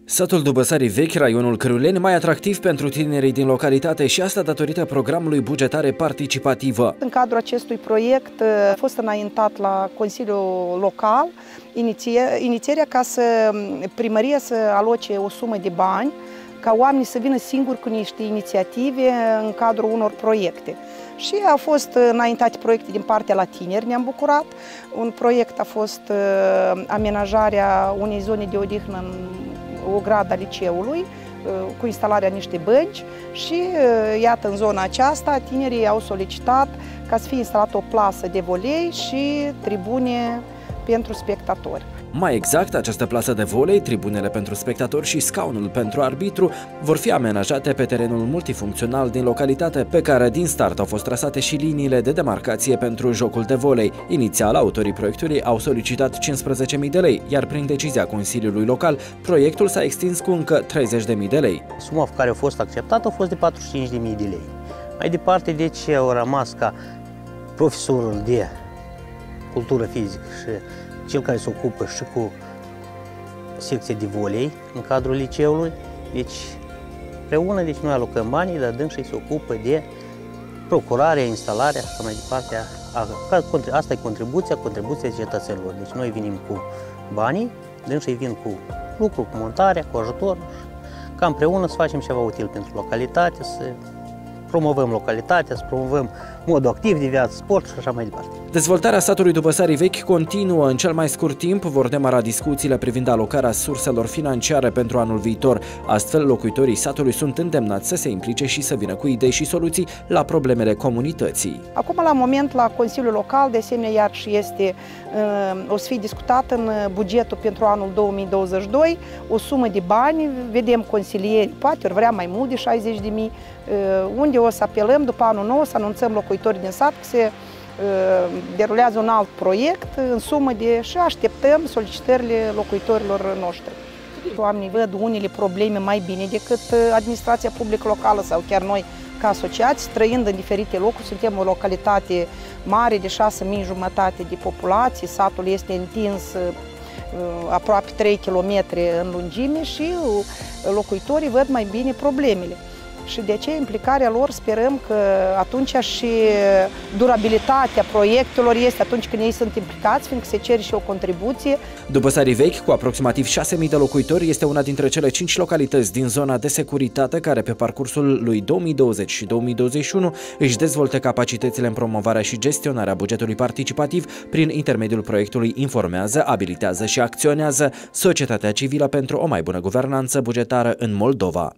Satul Dubăsarii Vechi, raionul Căruleni, mai atractiv pentru tinerii din localitate și asta datorită programului bugetare participativă. În cadrul acestui proiect a fost înaintat la Consiliul Local inițierea ca primăria să aloce o sumă de bani ca oamenii să vină singuri cu niște inițiative în cadrul unor proiecte. Și au fost înaintate proiecte din partea la tineri, ne-am bucurat. Un proiect a fost amenajarea unei zone de odihnă în o gradă a liceului, cu instalarea niște bănci și iată, în zona aceasta tinerii au solicitat ca să fie instalată o plasă de volei și tribune pentru spectatori. Mai exact, această plasă de volei, tribunele pentru spectatori și scaunul pentru arbitru vor fi amenajate pe terenul multifuncțional din localitate, pe care din start au fost trasate și liniile de demarcație pentru jocul de volei. Inițial, autorii proiectului au solicitat 15.000 de lei, iar prin decizia Consiliului Local, proiectul s-a extins cu încă 30.000 de lei. Suma care a fost acceptată a fost de 45.000 de lei. Mai departe, deci, au rămas ca profesorul de cultură fizică și cel care se ocupă și cu secția de volei în cadrul liceului. Deci, împreună, noi alocăm banii, dar dânsii se ocupă de procurarea, instalarea și mai departe. Asta e contribuția cetățenilor. Deci noi venim cu banii, dânsii vin cu lucru, cu montarea, cu ajutor, ca împreună să facem ceva util pentru localitate, să promovăm localitatea, să promovăm modul activ de viață, sport și așa mai departe. Dezvoltarea satului Dubăsarii Vechi continuă. În cel mai scurt timp vor demara discuțiile privind alocarea surselor financiare pentru anul viitor. Astfel, locuitorii satului sunt îndemnați să se implice și să vină cu idei și soluții la problemele comunității. Acum, la moment, la Consiliul Local, de asemenea, iar și o să fie discutat în bugetul pentru anul 2022 o sumă de bani, vedem consilieri, poate ori vrea mai mult de 60.000, unde o să apelăm după anul nou, să anunțăm locuitorii din sat că se derulează un alt proiect în sumă și așteptăm solicitările locuitorilor noștri. Oamenii văd unele probleme mai bine decât administrația publică locală sau chiar noi ca asociați, trăind în diferite locuri. Suntem o localitate mare de 6.500 de populație, satul este întins aproape 3 km în lungime și locuitorii văd mai bine problemele. Și de aceea implicarea lor sperăm că atunci și durabilitatea proiectelor este atunci când ei sunt implicați, fiindcă se cere și o contribuție. Dubăsarii Vechi, cu aproximativ 6.000 de locuitori, este una dintre cele 5 localități din zona de securitate care pe parcursul lui 2020 și 2021 își dezvoltă capacitățile în promovarea și gestionarea bugetului participativ prin intermediul proiectului Informează, abilitează și acționează societatea civilă pentru o mai bună guvernanță bugetară în Moldova.